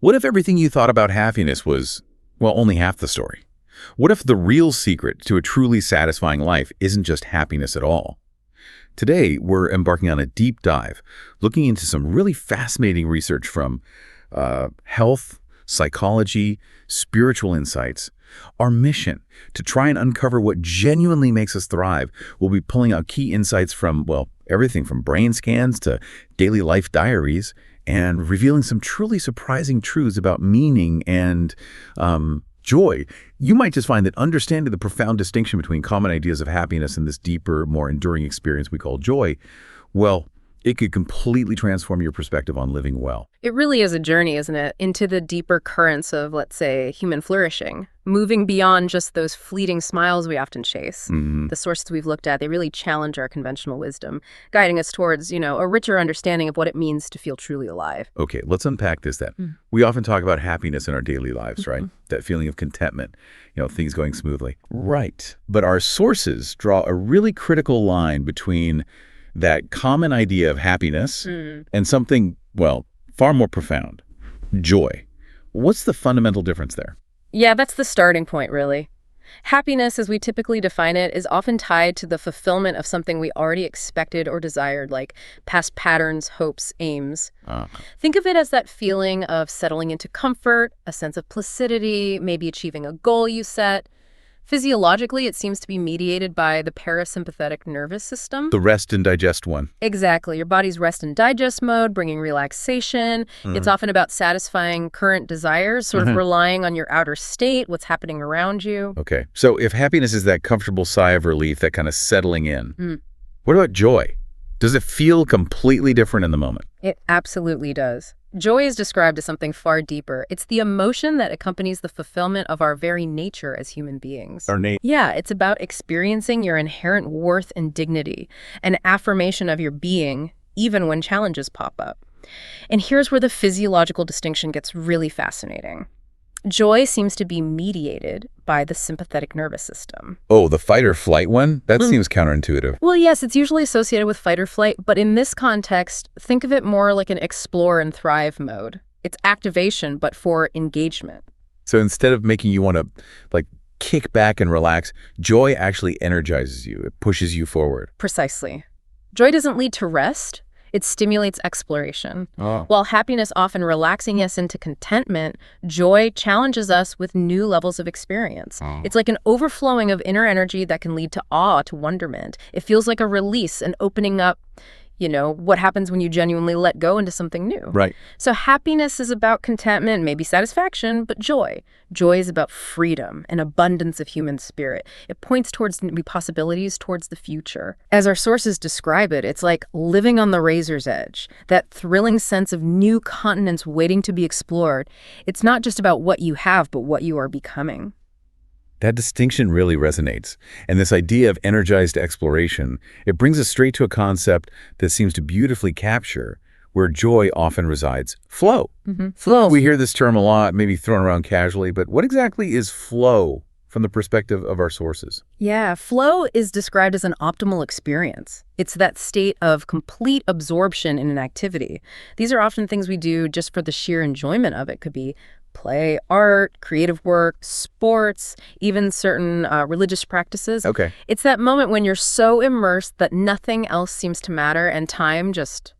What if everything you thought about happiness was, well, only half the story? What if the real secret to a truly satisfying life isn't just happiness at all? Today, we're embarking on a deep dive, looking into some really fascinating research from health, psychology, spiritual insights. Our mission, to try and uncover what genuinely makes us thrive, will be pulling out key insights from, well, everything from brain scans to daily life diaries, and revealing some truly surprising truths about meaning and joy. You might just find that understanding the profound distinction between common ideas of happiness and this deeper, more enduring experience we call joy, well, it could completely transform your perspective on living well. It really is a journey, isn't it, into the deeper currents of, let's say, human flourishing, moving beyond just those fleeting smiles we often chase. The sources we've looked at, they really challenge our conventional wisdom, guiding us towards, a richer understanding of what it means to feel truly alive. Okay, let's unpack this then. We often talk about happiness in our daily lives, right? That feeling of contentment, things going smoothly. Right. But our sources draw a really critical line between that common idea of happiness and something, well, far more profound, joy. What's the fundamental difference there? Yeah, that's the starting point, really. Happiness, as we typically define it, is often tied to the fulfillment of something we already expected or desired, like past patterns, hopes, aims. Think of it as that feeling of settling into comfort, a sense of placidity, maybe achieving a goal you set. Physiologically, it seems to be mediated by the parasympathetic nervous system. The rest and digest one. Exactly. Your body's rest and digest mode, bringing relaxation. It's often about satisfying current desires, sort of relying on your outer state, what's happening around you. Okay. So if happiness is that comfortable sigh of relief, that kind of settling in, what about joy? Does it feel completely different in the moment? It absolutely does. Joy is described as something far deeper. It's the emotion that accompanies the fulfillment of our very nature as human beings. Yeah, it's about experiencing your inherent worth and dignity, an affirmation of your being, even when challenges pop up. And here's where the physiological distinction gets really fascinating. Joy seems to be mediated by the sympathetic nervous system. Oh, the fight or flight one? That seems counterintuitive. Well, yes, it's usually associated with fight or flight, but in this context, think of it more like an explore and thrive mode. It's activation, but for engagement. So instead of making you want to, kick back and relax, joy actually energizes you. It pushes you forward. Precisely. Joy doesn't lead to rest. It stimulates exploration. While happiness often relaxing us into contentment, joy challenges us with new levels of experience. It's like an overflowing of inner energy that can lead to awe, to wonderment. It feels like a release, an opening up, what happens when you genuinely let go into something new. Right. So happiness is about contentment, maybe satisfaction, but joy. Joy is about freedom and abundance of human spirit. It points towards new possibilities, towards the future. As our sources describe it, it's like living on the razor's edge, that thrilling sense of new continents waiting to be explored. It's not just about what you have, but what you are becoming. That distinction really resonates. And this idea of energized exploration, it brings us straight to a concept that seems to beautifully capture where joy often resides: flow. Flow. We hear this term a lot, maybe thrown around casually, but what exactly is flow from the perspective of our sources? Yeah, flow is described as an optimal experience. It's that state of complete absorption in an activity. These are often things we do just for the sheer enjoyment of it. Could be play, art, creative work, sports, even certain religious practices. Okay. It's that moment when you're so immersed that nothing else seems to matter and time just,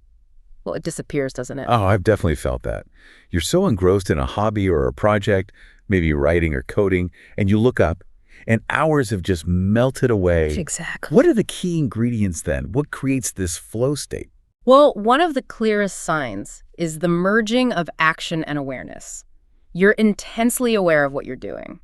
well, it disappears, doesn't it? Oh, I've definitely felt that. You're so engrossed in a hobby or a project, maybe writing or coding, and you look up and hours have just melted away. Exactly. What are the key ingredients then? What creates this flow state? Well, one of the clearest signs is the merging of action and awareness. You're intensely aware of what you're doing.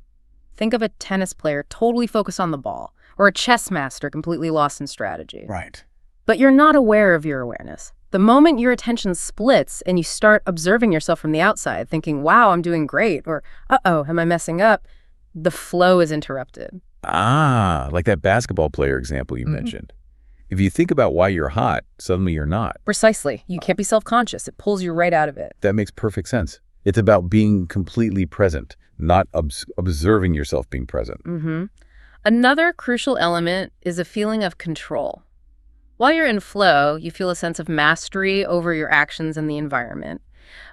Think of a tennis player totally focused on the ball, or a chess master completely lost in strategy. Right. But you're not aware of your awareness. The moment your attention splits and you start observing yourself from the outside, thinking, wow, I'm doing great, or uh-oh, am I messing up? The flow is interrupted. Like that basketball player example you mentioned. If you think about why you're hot, suddenly you're not. Precisely. You can't be self-conscious. It pulls you right out of it. That makes perfect sense. It's about being completely present, not observing yourself being present. Another crucial element is a feeling of control. While you're in flow, you feel a sense of mastery over your actions and the environment.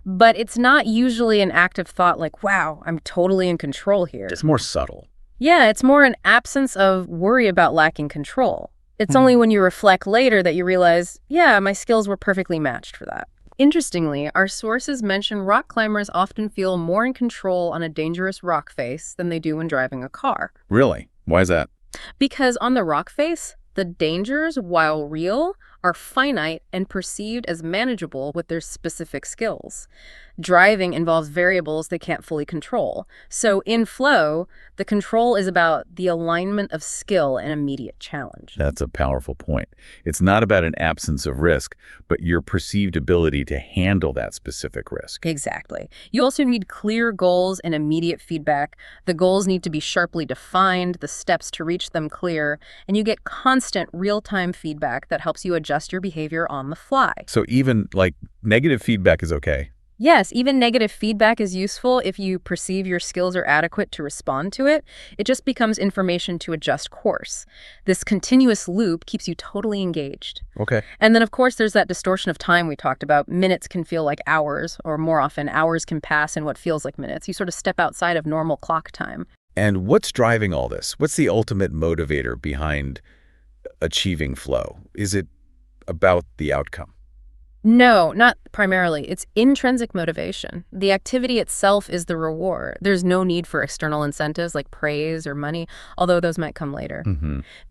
But it's not usually an active thought like, wow, I'm totally in control here. It's more subtle. Yeah, it's more an absence of worry about lacking control. It's only when you reflect later that you realize, yeah, my skills were perfectly matched for that. Interestingly, our sources mention rock climbers often feel more in control on a dangerous rock face than they do when driving a car. Really? Why is that? Because on the rock face, the dangers, while real, are finite and perceived as manageable with their specific skills. Driving involves variables they can't fully control. So in flow, the control is about the alignment of skill and immediate challenge. That's a powerful point. It's not about an absence of risk, but your perceived ability to handle that specific risk. Exactly. You also need clear goals and immediate feedback. The goals need to be sharply defined, the steps to reach them clear, and you get constant real-time feedback that helps you adjust your behavior on the fly. So even negative feedback is okay. Yes, even negative feedback is useful if you perceive your skills are adequate to respond to it. It just becomes information to adjust course. This continuous loop keeps you totally engaged. Okay. And then, of course, there's that distortion of time we talked about. Minutes can feel like hours, or more often, hours can pass in what feels like minutes. You sort of step outside of normal clock time. And what's driving all this? What's the ultimate motivator behind achieving flow? Is it about the outcome? No, not primarily. It's intrinsic motivation. The activity itself is the reward. There's no need for external incentives like praise or money, although those might come later.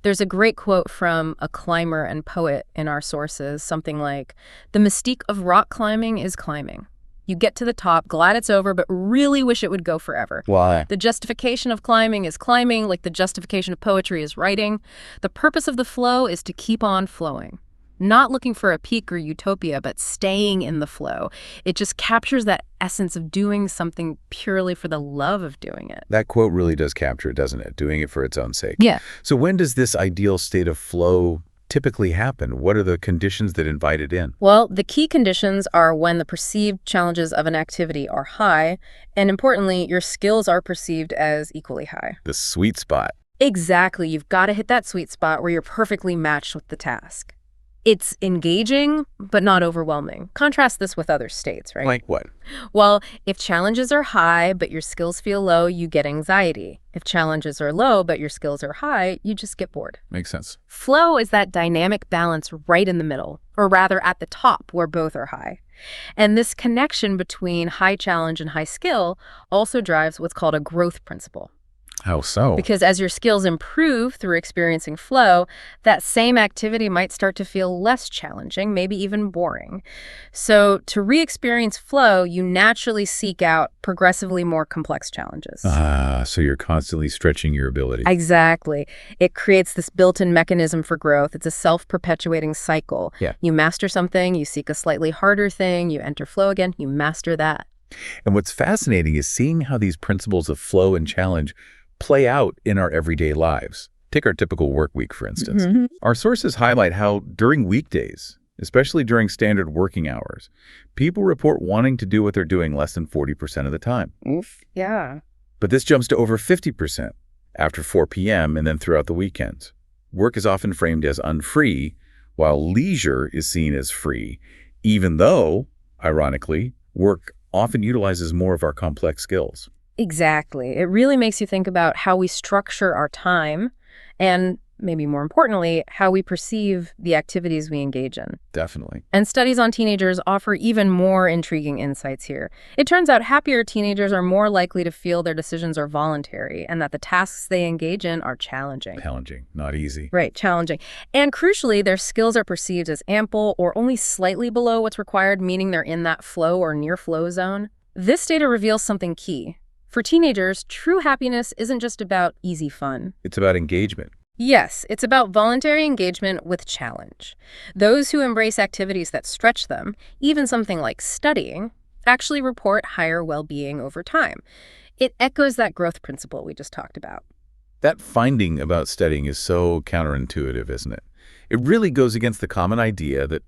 There's a great quote from a climber and poet in our sources, something like, "The mystique of rock climbing is climbing. You get to the top, glad it's over, but really wish it would go forever. Why? The justification of climbing is climbing, like the justification of poetry is writing. The purpose of the flow is to keep on flowing. Not looking for a peak or utopia, but staying in the flow. It just captures that essence of doing something purely for the love of doing it." That quote really does capture it, doesn't it? Doing it for its own sake. Yeah. So when does this ideal state of flow typically happen? What are the conditions that invite it in? Well, the key conditions are when the perceived challenges of an activity are high, and importantly, your skills are perceived as equally high. The sweet spot. Exactly. You've got to hit that sweet spot where you're perfectly matched with the task. It's engaging, but not overwhelming. Contrast this with other states, right? Like what? Well, if challenges are high, but your skills feel low, you get anxiety. If challenges are low, but your skills are high, you just get bored. Makes sense. Flow is that dynamic balance right in the middle, or rather at the top where both are high. And this connection between high challenge and high skill also drives what's called a growth principle. How so? Because as your skills improve through experiencing flow, that same activity might start to feel less challenging, maybe even boring. So to re-experience flow, you naturally seek out progressively more complex challenges. So you're constantly stretching your ability. Exactly. It creates this built-in mechanism for growth. It's a self-perpetuating cycle. Yeah. You master something, you seek a slightly harder thing, you enter flow again, you master that. And what's fascinating is seeing how these principles of flow and challenge play out in our everyday lives. Take our typical work week, for instance. Our sources highlight how during weekdays, especially during standard working hours, people report wanting to do what they're doing less than 40% of the time. Oof. Yeah. But this jumps to over 50% after 4 p.m. and then throughout the weekends. Work is often framed as unfree, while leisure is seen as free, even though, ironically, work often utilizes more of our complex skills. Exactly. It really makes you think about how we structure our time and, maybe more importantly, how we perceive the activities we engage in. Definitely. And studies on teenagers offer even more intriguing insights here. It turns out happier teenagers are more likely to feel their decisions are voluntary and that the tasks they engage in are challenging. Challenging, not easy. Right, challenging. And crucially, their skills are perceived as ample or only slightly below what's required, meaning they're in that flow or near flow zone. This data reveals something key. For teenagers, true happiness isn't just about easy fun. It's about engagement. Yes, it's about voluntary engagement with challenge. Those who embrace activities that stretch them, even something like studying, actually report higher well-being over time. It echoes that growth principle we just talked about. That finding about studying is so counterintuitive, isn't it? It really goes against the common idea that,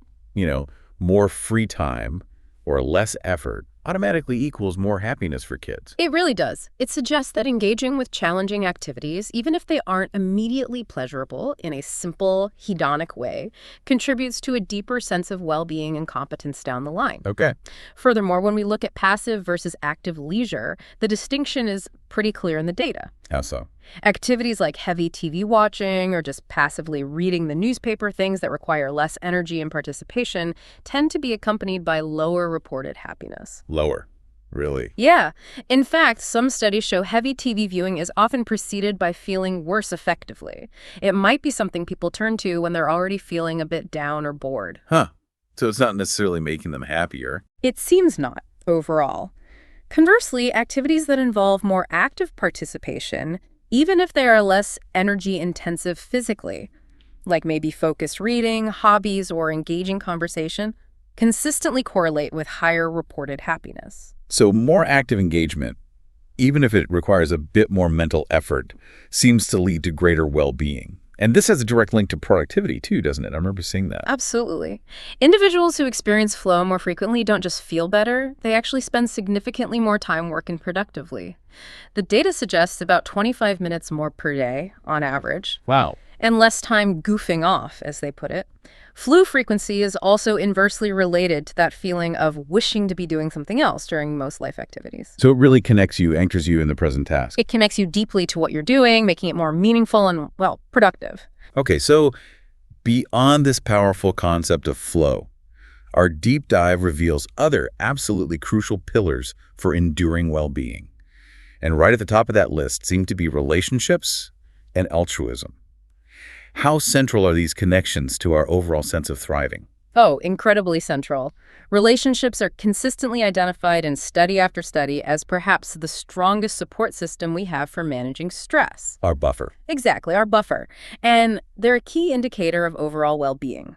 more free time or less effort automatically equals more happiness for kids. It really does. It suggests that engaging with challenging activities, even if they aren't immediately pleasurable in a simple, hedonic way, contributes to a deeper sense of well-being and competence down the line. Okay. Furthermore, when we look at passive versus active leisure, the distinction is pretty clear in the data. How so? Activities like heavy TV watching or just passively reading the newspaper, things that require less energy and participation, tend to be accompanied by lower reported happiness. Lower. Really? Yeah. In fact, some studies show heavy TV viewing is often preceded by feeling worse effectively. It might be something people turn to when they're already feeling a bit down or bored. Huh. So it's not necessarily making them happier. It seems not, overall. Conversely, activities that involve more active participation, even if they are less energy-intensive physically, like maybe focused reading, hobbies, or engaging conversation, consistently correlate with higher reported happiness. So more active engagement, even if it requires a bit more mental effort, seems to lead to greater well-being. And this has a direct link to productivity too, doesn't it? I remember seeing that. Absolutely. Individuals who experience flow more frequently don't just feel better, they actually spend significantly more time working productively. The data suggests about 25 minutes more per day, on average. Wow. And less time goofing off, as they put it. Flu frequency is also inversely related to that feeling of wishing to be doing something else during most life activities. So it really connects you, anchors you in the present task. It connects you deeply to what you're doing, making it more meaningful and, well, productive. Okay, so beyond this powerful concept of flow, our deep dive reveals other absolutely crucial pillars for enduring well-being. And right at the top of that list seem to be relationships and altruism. How central are these connections to our overall sense of thriving? Oh, incredibly central. Relationships are consistently identified in study after study as perhaps the strongest support system we have for managing stress. Our buffer. Exactly, our buffer. And they're a key indicator of overall well-being.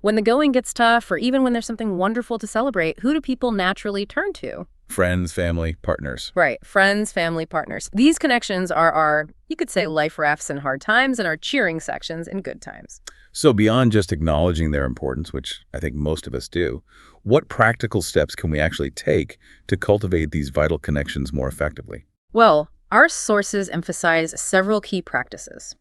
When the going gets tough, or even when there's something wonderful to celebrate, who do people naturally turn to? Friends, family, partners. Right. Friends, family, partners. These connections are our, you could say, life rafts in hard times and our cheering sections in good times. So beyond just acknowledging their importance, which I think most of us do, what practical steps can we actually take to cultivate these vital connections more effectively? Well, our sources emphasize several key practices.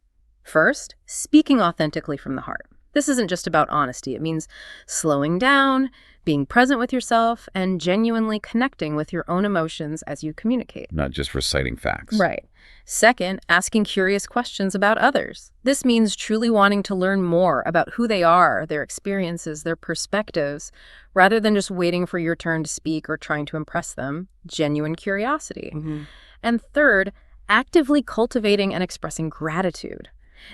First, speaking authentically from the heart. This isn't just about honesty. It means slowing down, being present with yourself, and genuinely connecting with your own emotions as you communicate. Not just reciting facts. Right. Second, asking curious questions about others. This means truly wanting to learn more about who they are, their experiences, their perspectives, rather than just waiting for your turn to speak or trying to impress them. Genuine curiosity. Mm-hmm. And third, actively cultivating and expressing gratitude.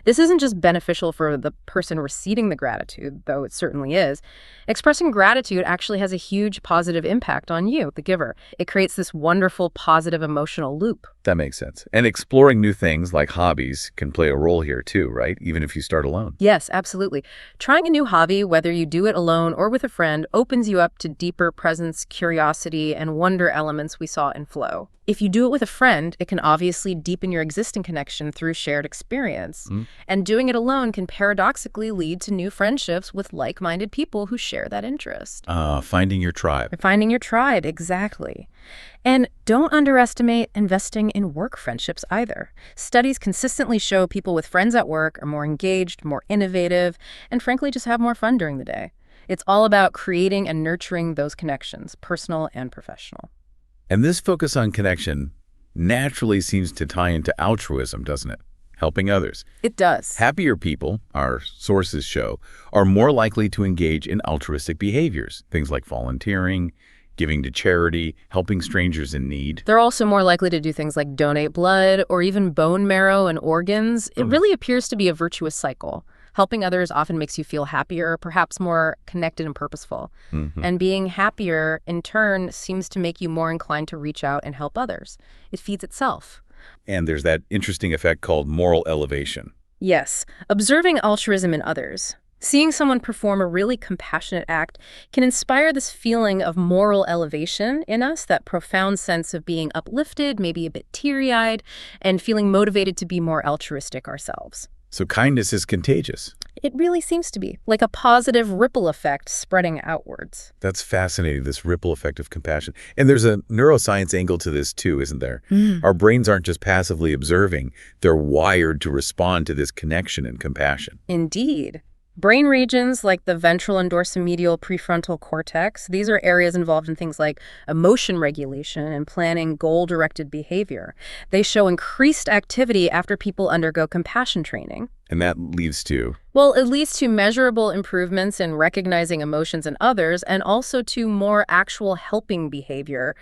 This isn't just beneficial for the person receiving the gratitude, though it certainly is. Expressing gratitude actually has a huge positive impact on you, the giver. It creates this wonderful, positive emotional loop. That makes sense. And exploring new things like hobbies can play a role here too, right? Even if you start alone. Yes, absolutely. Trying a new hobby, whether you do it alone or with a friend, opens you up to deeper presence, curiosity, and wonder elements we saw in flow. If you do it with a friend, it can obviously deepen your existing connection through shared experience. And doing it alone can paradoxically lead to new friendships with like-minded people who share that interest. Finding your tribe. Finding your tribe, exactly. And don't underestimate investing in work friendships either. Studies consistently show people with friends at work are more engaged, more innovative, and frankly just have more fun during the day. It's all about creating and nurturing those connections, personal and professional. And this focus on connection naturally seems to tie into altruism, doesn't it? Helping others. It does. Happier people, our sources show, are more likely to engage in altruistic behaviors, things like volunteering, giving to charity, helping strangers in need. They're also more likely to do things like donate blood or even bone marrow and organs. It really appears to be a virtuous cycle. Helping others often makes you feel happier, perhaps more connected and purposeful. And being happier, in turn, seems to make you more inclined to reach out and help others. It feeds itself. And there's that interesting effect called moral elevation. Yes, observing altruism in others. Seeing someone perform a really compassionate act can inspire this feeling of moral elevation in us, that profound sense of being uplifted, maybe a bit teary-eyed, and feeling motivated to be more altruistic ourselves. So kindness is contagious. It really seems to be, like a positive ripple effect spreading outwards. That's fascinating, this ripple effect of compassion. And there's a neuroscience angle to this too, isn't there? Our brains aren't just passively observing, they're wired to respond to this connection and compassion. Indeed. Brain regions like the ventral and dorsomedial prefrontal cortex, these are areas involved in things like emotion regulation and planning goal-directed behavior. They show increased activity after people undergo compassion training. And that leads to? Well, it leads to measurable improvements in recognizing emotions in others and also to more actual helping behavior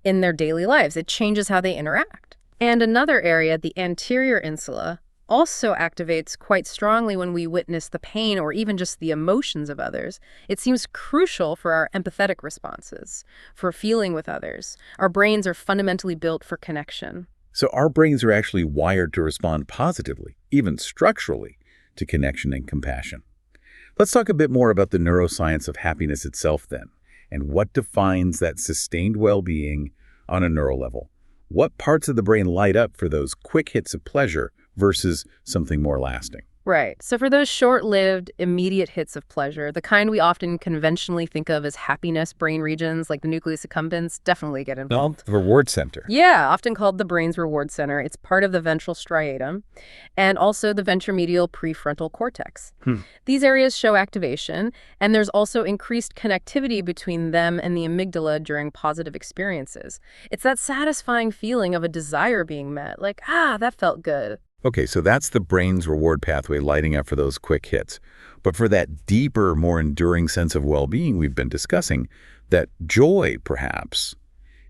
in their daily lives. It changes how they interact. And another area, the anterior insula, also activates quite strongly when we witness the pain or even just the emotions of others. It seems crucial for our empathetic responses, for feeling with others. Our brains are fundamentally built for connection. So our brains are actually wired to respond positively, even structurally, to connection and compassion. Let's talk a bit more about the neuroscience of happiness itself then, and what defines that sustained well-being on a neural level. What parts of the brain light up for those quick hits of pleasure versus something more lasting? Right. So for those short-lived, immediate hits of pleasure, the kind we often conventionally think of as happiness brain regions like the nucleus accumbens definitely get involved. The reward center. Yeah, often called the brain's reward center. It's part of the ventral striatum and also the ventromedial prefrontal cortex. These areas show activation, and there's also increased connectivity between them and the amygdala during positive experiences. It's that satisfying feeling of a desire being met, like, that felt good. Okay, so that's the brain's reward pathway lighting up for those quick hits. But for that deeper, more enduring sense of well-being we've been discussing, that joy, perhaps,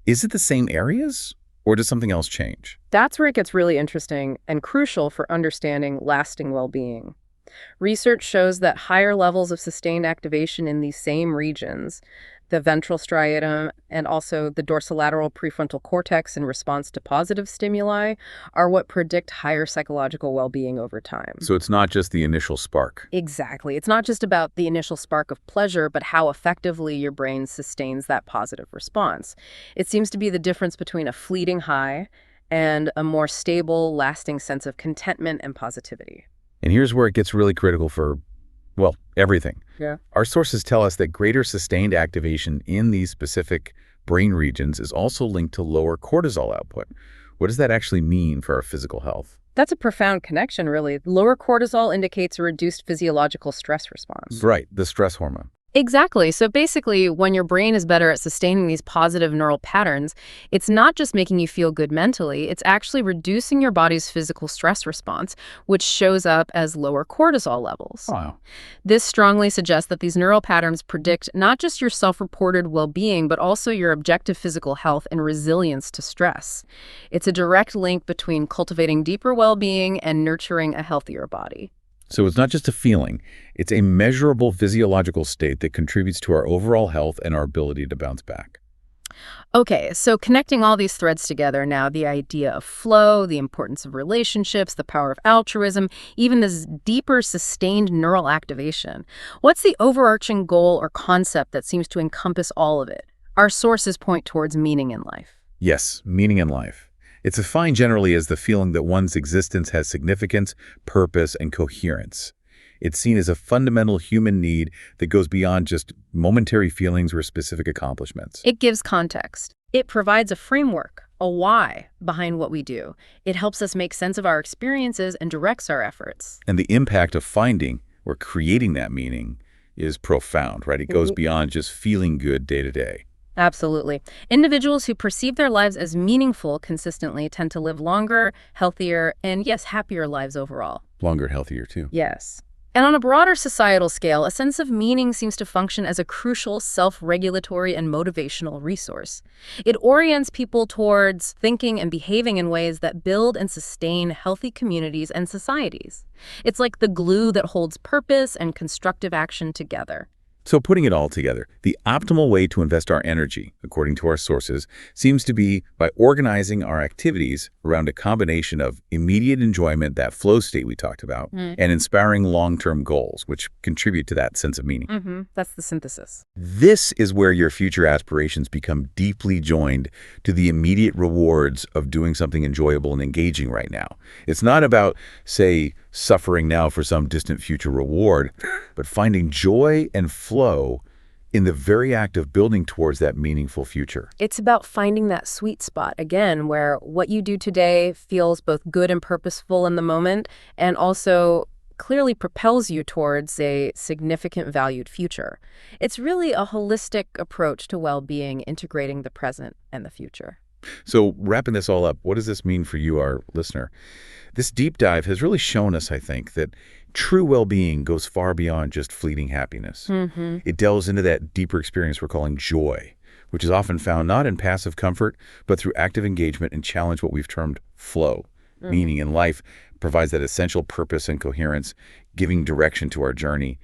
is it the same areas, or does something else change? That's where it gets really interesting and crucial for understanding lasting well-being. Research shows that higher levels of sustained activation in these same regions, the ventral striatum and also the dorsolateral prefrontal cortex in response to positive stimuli, are what predict higher psychological well-being over time. So it's not just the initial spark. Exactly. It's not just about the initial spark of pleasure, but how effectively your brain sustains that positive response. It seems to be the difference between a fleeting high and a more stable, lasting sense of contentment and positivity. And here's where it gets really critical for, well, everything. Yeah. Our sources tell us that greater sustained activation in these specific brain regions is also linked to lower cortisol output. What does that actually mean for our physical health? That's a profound connection, really. Lower cortisol indicates a reduced physiological stress response. Right, the stress hormone. Exactly. So basically, when your brain is better at sustaining these positive neural patterns, it's not just making you feel good mentally, it's actually reducing your body's physical stress response, which shows up as lower cortisol levels. Wow. This strongly suggests that these neural patterns predict not just your self-reported well-being, but also your objective physical health and resilience to stress. It's a direct link between cultivating deeper well-being and nurturing a healthier body. So it's not just a feeling, it's a measurable physiological state that contributes to our overall health and our ability to bounce back. Okay, so connecting all these threads together now, the idea of flow, the importance of relationships, the power of altruism, even this deeper sustained neural activation. What's the overarching goal or concept that seems to encompass all of it? Our sources point towards meaning in life. Yes, meaning in life. It's defined generally as the feeling that one's existence has significance, purpose, and coherence. It's seen as a fundamental human need that goes beyond just momentary feelings or specific accomplishments. It gives context. It provides a framework, a why behind what we do. It helps us make sense of our experiences and directs our efforts. And the impact of finding or creating that meaning is profound, right? It goes beyond just feeling good day to day. Absolutely. Individuals who perceive their lives as meaningful consistently tend to live longer, healthier, and yes, happier lives overall. Longer, healthier too. Yes. And on a broader societal scale, a sense of meaning seems to function as a crucial self-regulatory and motivational resource. It orients people towards thinking and behaving in ways that build and sustain healthy communities and societies. It's like the glue that holds purpose and constructive action together. So putting it all together, the optimal way to invest our energy, according to our sources, seems to be by organizing our activities around a combination of immediate enjoyment, that flow state we talked about, and inspiring long-term goals, which contribute to that sense of meaning. That's the synthesis. This is where your future aspirations become deeply joined to the immediate rewards of doing something enjoyable and engaging right now. It's not about, say, suffering now for some distant future reward, but finding joy and flow in the very act of building towards that meaningful future. It's about finding that sweet spot, again, where what you do today feels both good and purposeful in the moment, and also clearly propels you towards a significant valued future. It's really a holistic approach to well-being, integrating the present and the future. So wrapping this all up, what does this mean for you, our listener? This deep dive has really shown us, I think, that true well-being goes far beyond just fleeting happiness. It delves into that deeper experience we're calling joy, which is often found not in passive comfort, but through active engagement and challenge what we've termed flow. Meaning in life provides that essential purpose and coherence, giving direction to our journey.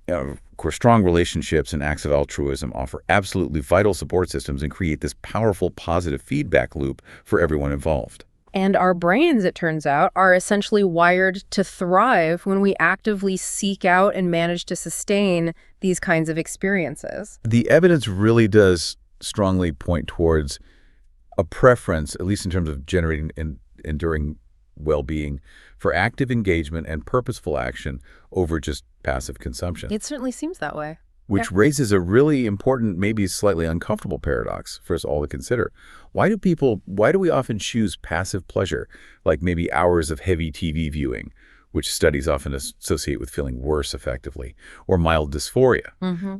Of course, strong relationships and acts of altruism offer absolutely vital support systems and create this powerful positive feedback loop for everyone involved. And our brains, it turns out, are essentially wired to thrive when we actively seek out and manage to sustain these kinds of experiences. The evidence really does strongly point towards a preference, at least in terms of generating and enduring well-being, for active engagement and purposeful action over just passive consumption. It certainly seems that way. Which raises a really important, maybe slightly uncomfortable paradox for us all to consider. Why do we often choose passive pleasure, like maybe hours of heavy TV viewing, which studies often associate with feeling worse effectively, or mild dysphoria?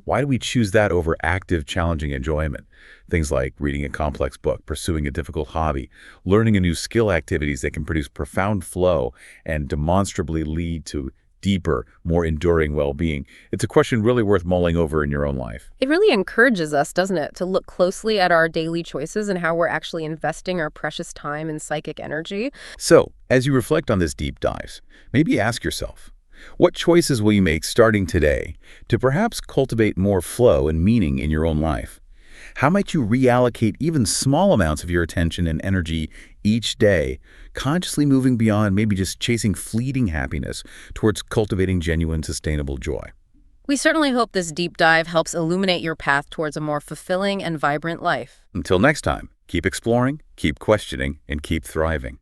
Why do we choose that over active, challenging enjoyment? Things like reading a complex book, pursuing a difficult hobby, learning a new skill, activities that can produce profound flow and demonstrably lead to deeper, more enduring well-being. It's a question really worth mulling over in your own life. It really encourages us, doesn't it, to look closely at our daily choices and how we're actually investing our precious time and psychic energy. So, as you reflect on this deep dive, maybe ask yourself, what choices will you make starting today to perhaps cultivate more flow and meaning in your own life? How might you reallocate even small amounts of your attention and energy each day, consciously moving beyond maybe just chasing fleeting happiness towards cultivating genuine, sustainable joy? We certainly hope this deep dive helps illuminate your path towards a more fulfilling and vibrant life. Until next time, keep exploring, keep questioning, and keep thriving.